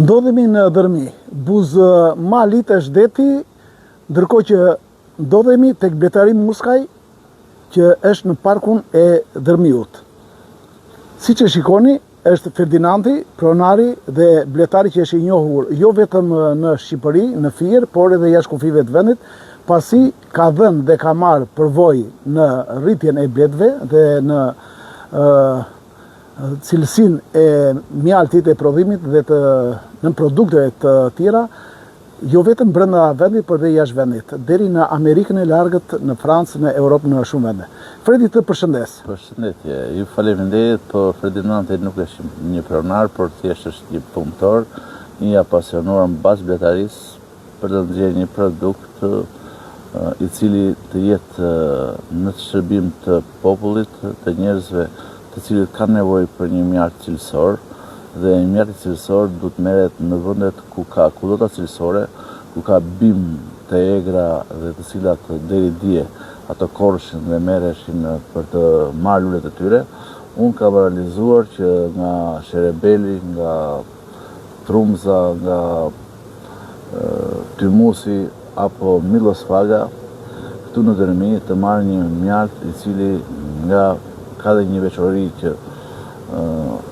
Ndodhemi në Dërmi, buzë malit e shdeti, ndërkohë që ndodhemi tek Bletari Muskaj, që është në parkun e Dërmiut. Si që shikoni, është Ferdinandi, pronari dhe bletari që është i njohur jo vetëm në Shqipëri, në Fier, por edhe jashtë kufive të vendit, pasi ka dhënë dhe ka marrë përvojë në rritjen e bletëve dhe në cilësinë e mjaltit e prodhimit dhe në produkte të tjera, jo vetëm brenda vendit, por dhe jashtë vendit, deri në Amerikën e Largët, në Francë, në Europë, në shumë vende. Fredi, të përshëndes. Përshëndetje, ju faleminderit, por Ferdinandi nuk është një pronar, por thjesht është një punëtor, një apasionuar mbas bletarisë për të nxjerrë një produkt i cili të jetë në të shërbim të popullit, të njerëzve të cilët kanë nevojë për një mjalt cilësor, dhe mjalti cilësor duhet merret në vendet ku ka kullota cilësore, ku ka bim të egra dhe të cilat deri dje ato korrshin dhe merreshin për të marrë lulet e tyre. Unë kam realizuar që nga Sherebeli, nga Trumza, nga Tymusi apo Milosfaga, këtu në Dërmi të marrë një mjalt i cili nga ka dhe një veçori që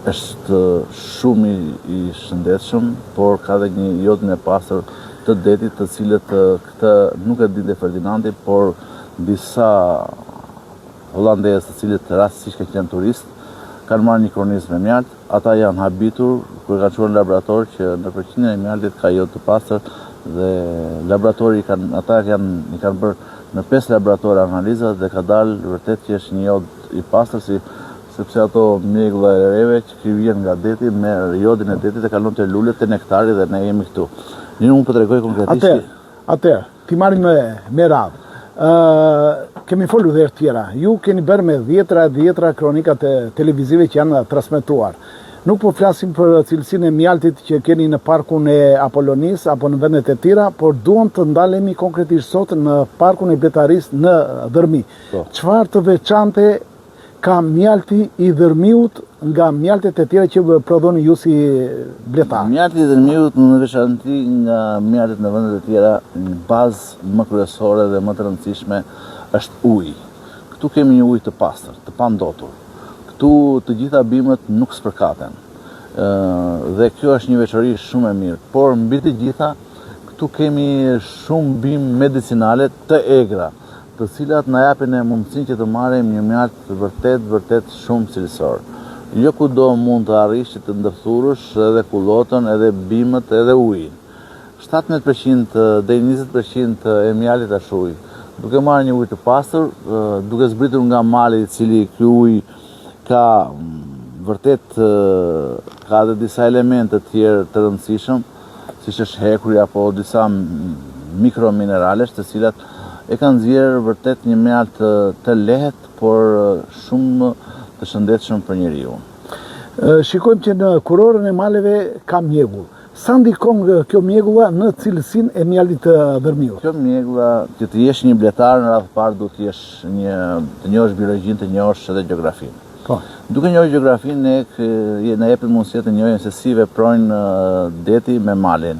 është shumë i shëndetshëm, por ka dhe një jodin e pastër të detit, të cilët këtë nuk e dinte Ferdinandi, por disa hollandezë të cilët rastësisht kanë qenë turist, kanë marrë një kornizë me mjalt, ata janë habitur, kur kanë shkuar në laborator që në përqindjen e mjaltit ka jod të pastër dhe laboratori ata i kanë bërë në 5 laboratore analizat dhe ka dalë vërtet që është një jod i pastër, sepse ato mjegulla e reve që vjen nga deti me jodin e detit e kalon të lulet e nektarit dhe ne jemi këtu. Një unë po tregoj konkretisht. Atëherë, ti marrim me radhë. Kemi folur dhe tjera. Ju keni bërë me dhjetra kronikat televizive që janë transmetuar. Nuk po flasim për cilësinë e mjaltit që keni në parkun e Apollonis apo në vendet e tjera, por duam të ndalemi konkretisht sot në parkun e Bletarisë në Dërmi. Çfarë të veçante ka mjalti i Dërmiut nga mjaltet e tjera që prodhoni ju si bletar? Mjalti i Dërmiut në veçanti nga mjaltet në vendet e tjera, një bazë më kryesore dhe më të rëndësishme është uji. Këtu kemi një ujë të pastër, të pandotur. Këtu të gjitha bimët nuk spërkaten. Dhe kjo është një veçori shumë e mirë, por mbi të gjitha këtu kemi shumë bimë medicinale të egra, të cilat na japin mundësinë që të marrim një mjalt vërtet shumë cilësor. Jo kudo mund të arrish që të ndërthurësh edhe kullotën, edhe bimët, edhe ujin. 17% deri 20% e mjaltit është ujë. Duke marrë një ujë të pastër, duke zbritur nga mali i cili ky ujë ka vërtet ka edhe disa elemente të tjerë të rëndësishëm, siç është hekuri apo disa mikromineralesh të cilat e kanë nxjerrë vërtet një mjalt të lehtë, por shumë të shëndetshëm për njeriu. Shikojmë që në kurorën e maleve ka mjegull. Sa ndikon kjo mjegulla në cilësinë e mjaltit të Dërmiut? Kjo mjegulla, që të jesh një bletar në radhë parë duhet të jesh të njohësh biologjinë, të njohësh edhe gjeografinë. Duke njohur gjeografinë ne jepet mundësia të njohim se si veprojnë deti me malin.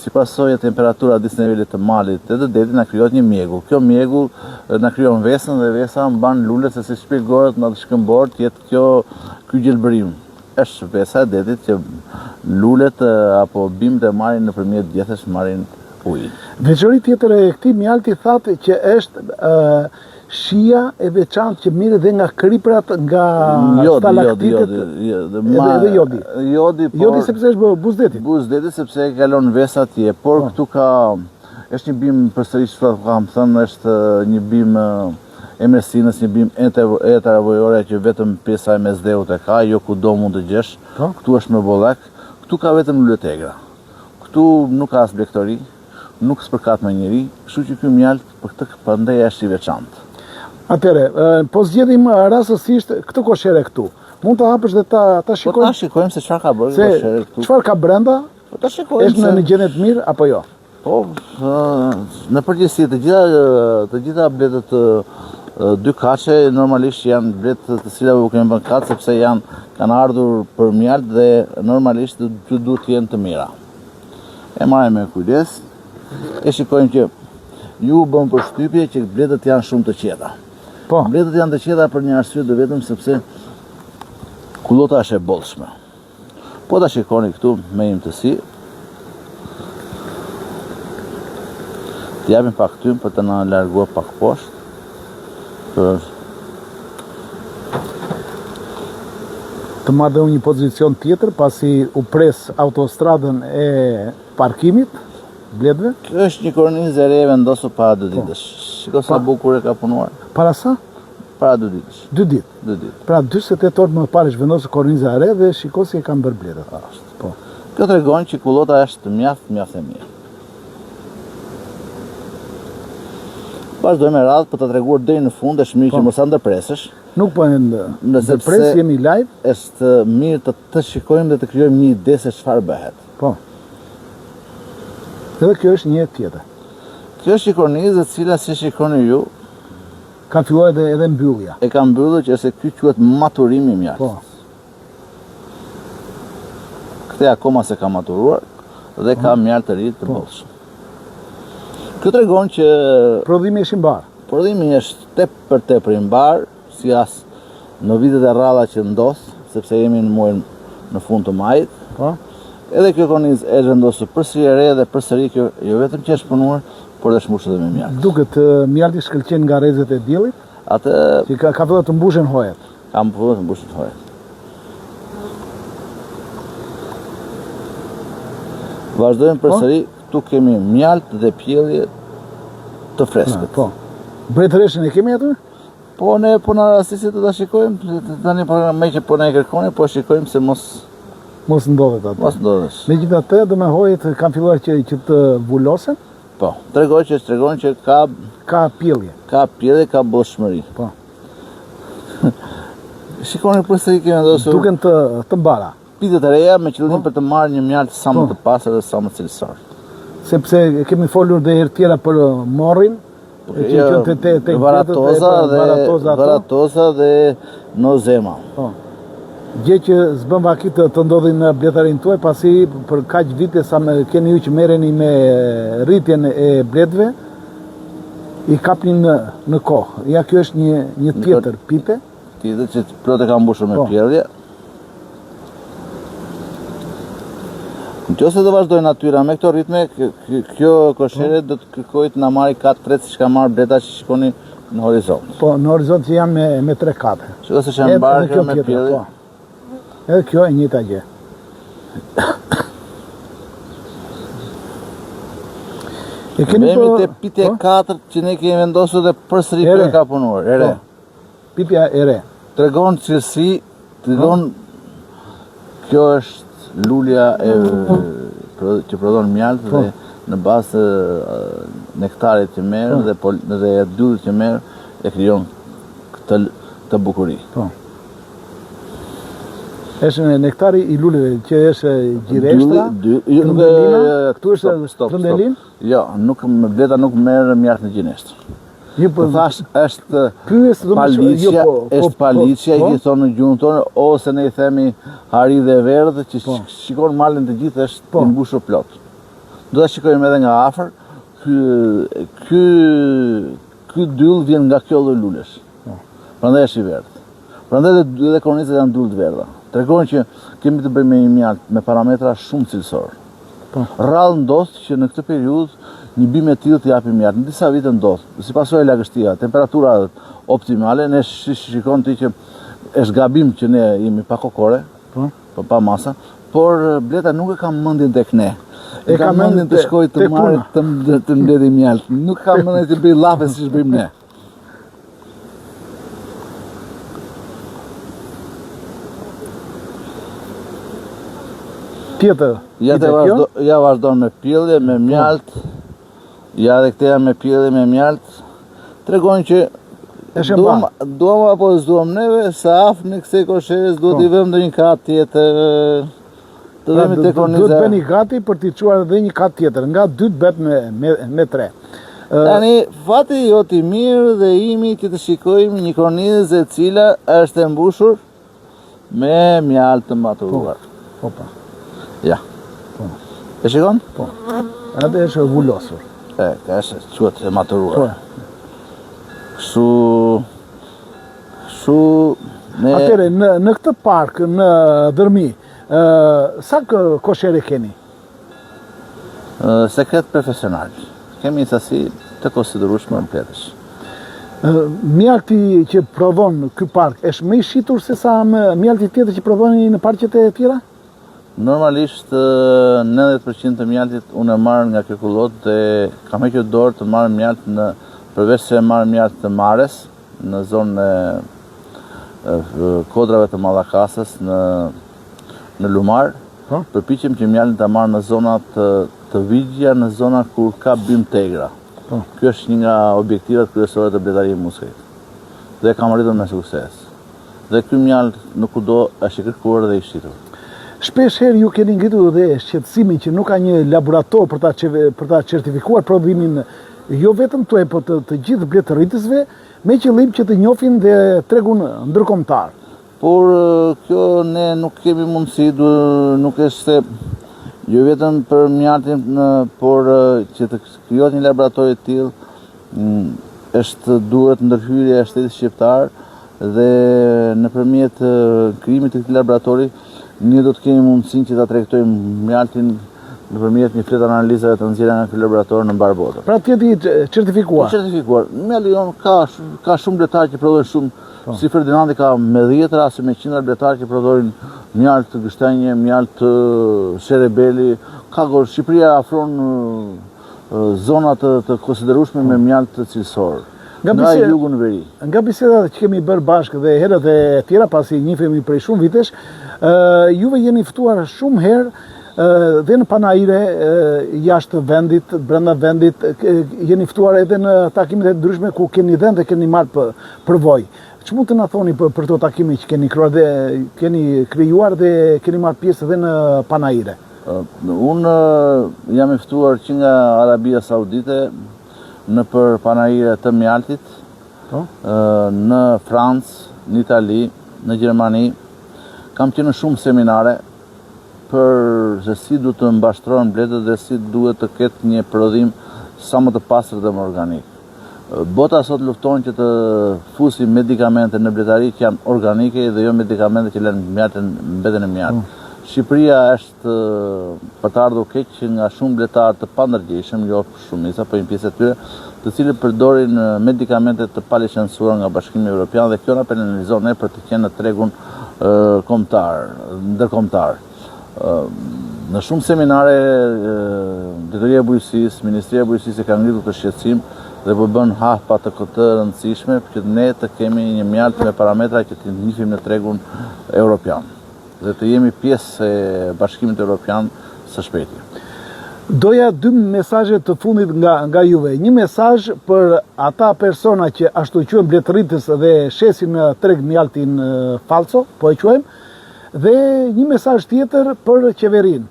Si pasojë temperatura disë nivelit të malit dhe të detit na krijohet një mjegull. Kjo mjegull na krijon vesën dhe vesa mban lulet, se si shpjegohet në atë shkëmbor jetë ky gjelbërim. Është vesa e detit që lulet apo bimët e marrin nëpërmjet djethesh marrin ujin. Veçori tjetër e këtij mjalti thatë që është shija e veçantë që mirë dhe nga kriprat, nga stalaktitet edhe jodi. Jodi sepse është buzdetit. Buzdetit sepse kalon vesa atje, por këtu është një bim përsërisht kam thënë, është një bim e Mersinës, një bim e taravojore që vetëm pjesa e mesdheut e ka, jo kudo mund të gjesh. Këtu është më bollak, këtu ka vetëm lulet egra. Këtu nuk ka as blektori, nuk spërkat me njeri, kështu që ky mjalt për këtë prandaj është i veçantë. Atëre, po zgjedhim rastësisht këtë koshere këtu. Mund të hapësh dhe ta shikojmë? Po ta shikojmë se çfarë ka bërë koshere këtu. Çfarë ka brenda? Po ta shikojmë. Është në gjendje të mirë apo jo? Po, në përgjithësi të gjitha bletët Dy kaçe normalisht janë bletë të cilave u kemi bën kaç sepse kanë ardhur për mjalt dhe normalisht duhet të jenë të mira. E marrim me kujdes. E shikojmë që ju bën përshtypje që bletët janë shumë të qeta. Po. Bletët janë të qeta për një arsye të vetëm sepse kullota është e bollshme. Po ta shikoni këtu me imtësi. Të japim pak tym për të na larguar pak poshtë. Të marrë një pozicion tjetër pasi u pres autostradën e parkimit bletëve. Kjo është një kornizë e re vendosur para 2 ditësh. Shiko sa bukur e ka punuar. Para sa? Para 2 ditësh. 2 ditë. 2 ditë. Pra 48 orë më parë është vendosur korniza e re dhe shiko si e kanë bërë bletët. Po. Kjo tregon që kullota është mjaft e mirë. Vazhdojmë me radhë për të treguar deri në fund, është mirë që mos ndërpresësh. Nuk po ndërpres, jemi live. Është mirë të shikojmë dhe të krijojmë një ide se çfarë bëhet. Po. Edhe kjo është një tjetër. Kjo është një kornizë e cila si shikoni ju, ka filluar edhe mbyllja. E ka mbyllur që se ky quhet maturimi i mjaltit. Po. Këtë akoma se ka maturuar dhe ka mjalt të ri të bollshëm. Kjo tregon që prodhimi është i mbar. Prodhimi është tepër i mbar, si as në vitet e rradha që ndodh, sepse jemi në muajin në fund të majit. Po. Edhe kjo kornizë është vendosur përsëri e re dhe përsëri kjo jo vetëm që është punuar, por dhe shmbushur edhe me mjalt. Duket mjalti shkëlqen nga rrezet e diellit. Atë që ka filluar të mbushen hojet. Ka filluar të mbushen hojet. Vazhdojmë përsëri. Këtu kemi mjalt dhe pjellje të freskët. Po. Bretëreshën e kemi aty? Po ne po na rastisi të ta shikojmë, tani me që po na e kërkoni, po shikojmë se mos ndodhet aty. Mos ndodhesh. Megjithatë, do me hojet kanë filluar që të vulosen? Po, tregon që ka pjellje. Ka pjellje, ka bollshmëri. Po. Shikoni përsëri kemi vendosur. Duken të mbara. Pitet e reja me qëllim për të marrë një mjalt sa më të pastër dhe sa më cilësor. Sepse kemi folur dhe herë tjera për morrin, varatoza dhe nozema. Gjë që s'bën vaki të ndodhin në bletarin tuaj, pasi për kaq vite sa keni ju që merreni me rritjen e bletëve, i kapnin në kohë. Ja, kjo është një tjetër pite. Tjetër që plot e ka mbushur me pjellje. Nëse do vazhdoj natyra me këto ritme, kjo koshere do të kërkojë të na marrë 4 siç ka marrë bleta që shikoni në horizont. Po, në horizont që janë me 3 kape. Shiko se janë mbarë me pjellje. Edhe kjo e njëjta gjë. Kemi te pite 4 që ne kemi vendosur dhe përsëri kjo ka punuar, e re. Pitja e re. Tregon cilësi, tregon kjo është lulja që prodhon mjalt dhe në bazë nektarit që merr dhe yllit që merr e krijon këtë bukuri. Po. Është nektari i luleve që është gjireshtra, këtu është trëndelin? Jo, bleta nuk merr mjalt në gjinestër. Po thash është palicia, i thonë në gjuhën tonë, ose ne i themi hari dhe verdhë, që shikon malin të gjithë është i mbushur plot. Do ta shikojmë edhe nga afër, ky dyll vjen nga kjo lloj lulesh. Prandaj është i verdhë. Prandaj edhe kornizat janë dyll të verdha. Tregon që kemi të bëjmë me një mjalt me parametra shumë cilësor. Rrallë ndodh që në këtë periudhë një bimë e tillë të japi mjalt. Në disa vite ndodh, si pasojë e lagështia, temperatura optimale, ne shikon ti që është gabim që ne jemi pa kokore, pa masa, por bleta nuk e ka mendjen tek ne. E ka mendjen të shkojë të marrë të mbledhë mjalt. Nuk ka mendjen të bëj llafe siç bëjmë ne. Tjetër. Ja vazhdon me pjellje, me mjalt. Ja dhe këteja me pjellje, me mjalt. Tregon që duam apo s'duam neve, se afër në kësaj kosheres duhet i vëmë një kat tjetër. Duhet bëni gati për t'i çuar edhe një kat tjetër, nga 2 bet me 3. Tani, fati jot i mirë dhe imi që të shikojmë një kornizë e cila është e mbushur me mjaltë të maturuar. Po, pa. Ja. Po. E shikon? Po. Edhe është vullosur. Ka është quhet e maturuar. Po. Kështu ne Atëre, në këtë park, në Dërmi, sa koshere keni? Sekret profesional. Kemi një sasi të konsiderueshme në pletësh. Mjalti që prodhon ky park është më i shitur se sa mjalti tjetër që prodhoni në parqet e tjera? Normalisht 90% të mjaltit unë e marr nga kërkullot dhe kam hequr dorë të marr mjalt përveç se marr mjalt të mares në zonën e kodrave të Mallakasës në Lumar. Përpiqem që mjaltin ta marr në zonat të Vigja, në zona kur ka bim tegra. Ky është një nga objektivat kryesore të bletarisë muskrit. Dhe kam arritur me sukses. Dhe ky mjalt në kudo është i kërkuar dhe i shitur. Shpesh herë ju keni ngritur dhe shqetësimin që nuk ka një laborator për ta certifikuar prodhimin jo vetëm tuaj, por të gjithë bletëritësve, me qëllim që të njohin dhe tregun ndërkombëtar. Por kjo ne nuk kemi mundësi, nuk është se jo vetëm për mjaltin, por që të krijohet një laborator i tillë, duhet ndërhyrja e shtetit shqiptar dhe nëpërmjet krijimit të këtij laboratori ne do të kemi mundësinë që ta tregtojmë mjaltin nëpërmjet një fletë analizave të nxjerrë nga ky laborator në mbar botën. Pra të jetë certifikuar. Certifikuar. Mjalti jon ka shumë bletarë që prodhojnë shumë. Si Ferdinandi ka me 10 ose me 100 bletarë që prodhojnë mjalt të gështenje, mjalt të sherebeli. Shqipëria afron zona të konsiderueshme me mjalt të cilësor. Nga jugu në veri. Nga bisedat që kemi bërë bashkë dhe herët e tjera, pasi njihemi prej shumë vitesh, juve jeni ftuar shumë herë dhe në panajire jashtë vendit, brenda vendit, jeni ftuar edhe në takimet e ndryshme ku keni dhënë dhe keni marrë përvojë. Që mund të na thoni për këto takime që keni krijuar dhe keni marrë pjesë edhe në panajire? Unë jam i ftuar që nga Arabia Saudite në për panajire të mjaltit, në Francë, në Itali, në Gjermani. Kam qenë në shumë seminare për se si duhet të mbashtrohen bletët dhe si duhet të ketë një prodhim sa më të pastër dhe më organik. Bota sot lufton që të fusi medikamente në bletari që janë organike dhe jo medikamente që lënë mjaltin mbeten në mjalt. Shqipëria është për të ardhur keq nga shumë bletarë të pandërgjeshëm, jo shumica, por një pjesë e tyre, të cilët përdorin medikamente të palicencuara nga Bashkimi Evropian dhe kjo na penalizon ne për të qenë në tregun ndërkombëtar. Në shumë seminare, Drejtoria e Bujqësisë, Ministria e Bujqësisë ka ngritur të shqetësim dhe po bën hapa të këtë rëndësishme që ne të kemi një mjalt me parametra që të njihim në tregun evropian dhe të jemi pjesë e Bashkimit Evropian së shpejti. Doja 2 mesazhe të fundit nga juve. Një mesazh për ata persona që ashtu quhen bletëritës dhe shesin në treg mjaltin falso, po e quajmë, dhe një mesazh tjetër për qeverinë.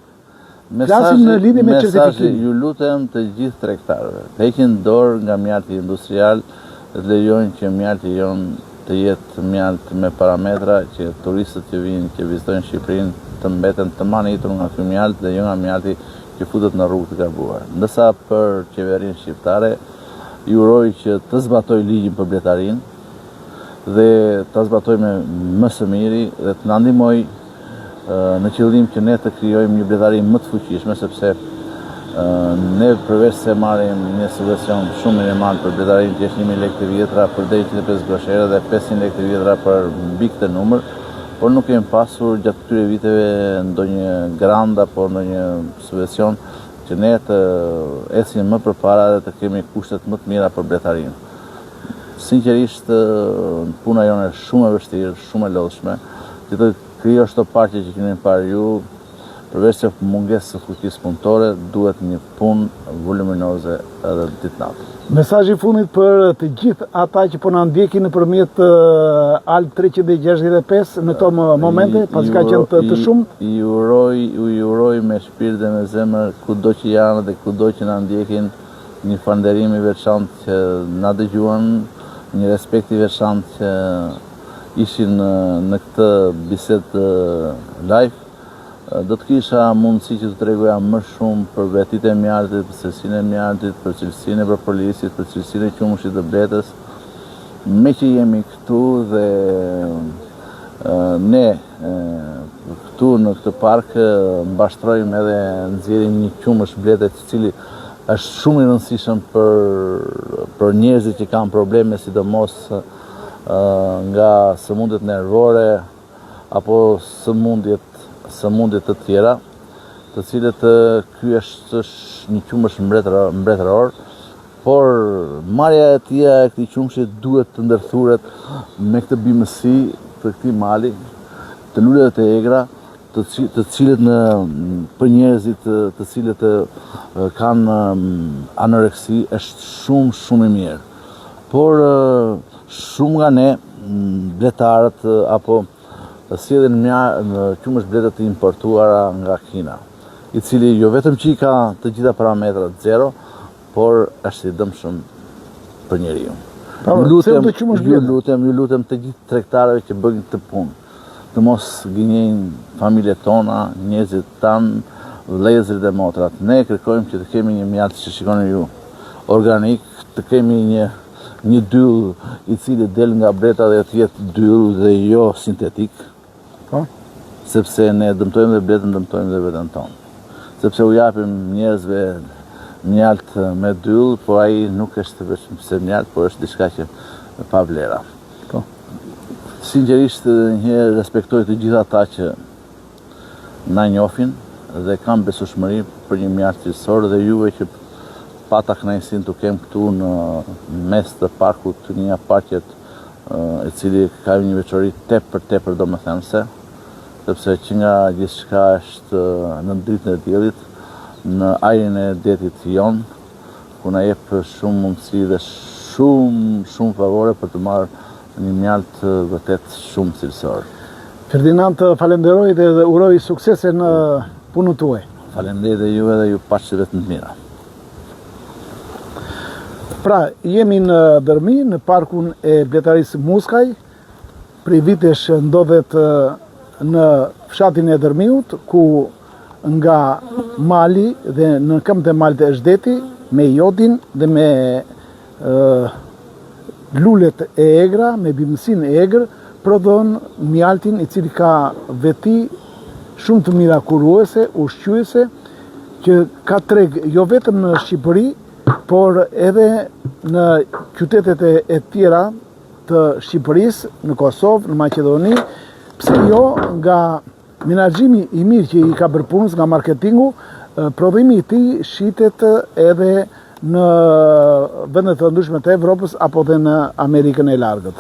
Flasim në lidhje me certifikimin. Ju lutem të gjithë tregtarëve, të heqin dorë nga mjalti industrial dhe të lejojnë që mjalti jon të jetë mjalt me parametra që turistët që vinë, që vizitojnë Shqipërinë të mbeten të manitur nga ky mjalt dhe jo nga mjalti që futet në rrugë të gabuar. Ndërsa për qeverinë shqiptare, ju uroj që të zbatoj ligjin për bletarinë dhe të zbatoj me më së miri dhe të na ndihmoj në qëllim që ne të krijojmë një bletari më të fuqishme, sepse ne përveç se marrim një subvencion shumë minimal për bletarinë që është 1.000 lekë të vjetra për deri 105 groshere dhe 500 lekë të vjetra për mbi këtë numër, por nuk kemi pasur gjatë këtyre viteve ndonjë grant apo ndonjë subvencion që ne të ecim më përpara dhe të kemi kushtet më të mira për bletarinë. Sinqerisht, puna jonë është shumë e vështirë, shumë e lodhshme, që të krijosh këto parqe që keni parë ju, përveç se mungesë së fuqisë punëtore, duhet një punë voluminoze edhe ditë-natë. Mesazhi i fundit për të gjithë ata që po na ndjekin nëpërmjet Alp 365 në këto momente, pasi ka qenë të shumë. Ju uroj me shpirt dhe me zemër kudo që janë dhe kudo që na ndjekin një falënderim i veçantë që na dëgjuan, një respekt i veçantë që ishin në këtë bisedë live. Do të kisha mundësi që të tregoja më shumë për vetitë e mjaltit, për cilësinë e mjaltit, për cilësinë e propolisit, për cilësinë e qumshit të bletës. Me që jemi këtu dhe ne këtu në këtë park mbashtrojmë edhe nxjerrim një qumësh bletet i cili është shumë i rëndësishëm për njerëzit që kanë probleme, sidomos nga sëmundjet nervore apo sëmundjet të tjera, të cilët ky është një qumësh mbretëror, por marrja e tij e këtij qumshi duhet të ndërthuret me këtë bimësi të këtij mali, të lulet e egra, të cilët për njerëzit të cilët kanë anoreksi është shumë i mirë. Por shumë nga ne, bletarët apo sjellin qumësh bletët të importuara nga Kina, i cili jo vetëm që i ka të gjitha parametrat zero, por është i dëmshëm për njeriu. Ju lutem të gjithë tregtarëve që bëjnë këtë punë, të mos gënjejnë familjet tona, njerëzit tanë, vëllezërit dhe motrat. Ne kërkojmë që të kemi një mjalt që shikoni ju, organik, të kemi një dyll i cili del nga breta dhe të jetë dyll dhe jo sintetik, sepse ne dëmtojmë dhe bletën, dëmtojmë dhe veten tonë. Sepse u japim njerëzve mjalt me dyll, por ai nuk është vetëm se mjalt, por është diçka që pa vlera. Sinqerisht njëherë respektoj të gjitha ata që na njohin dhe kanë besueshmëri për një mjalt cilësor, dhe juve që pata kënaqësinë të kem këtu në mes të parkut një parqet i cili ka një veçori tepër domethënëse, sepse që nga gjithçka është në dritën e diellit, në ajrin e detit jon, ku na jep shumë mundësi dhe shumë favore për të marrë një mjalt vërtet shumë cilësor. Ferdinand, falenderoj dhe uroj suksese në punën tuaj. Falenderoj dhe juve dhe ju paqe të mira. Pra, jemi në Dërmi, në parkun e bletarisë Muskaj. Prej vitesh ndodhet në fshatin e Dërmiut, ku nga mali dhe në këmbët e malit e Zhdeti, me jodin dhe me lulet e egra, me bimësinë e egër, prodhon mjaltin i cili ka veti shumë të mirakuruese, ushqyese, që ka treg jo vetëm në Shqipëri, por edhe në qytetet e tjera të Shqipërisë, në Kosovë, në Maqedoni, pse jo nga menaxhimi i mirë që i ka bërë punës, nga marketingu, prodhimi i tij shitet edhe në vendet të ndryshme të Evropës apo dhe në Amerikën e Largët.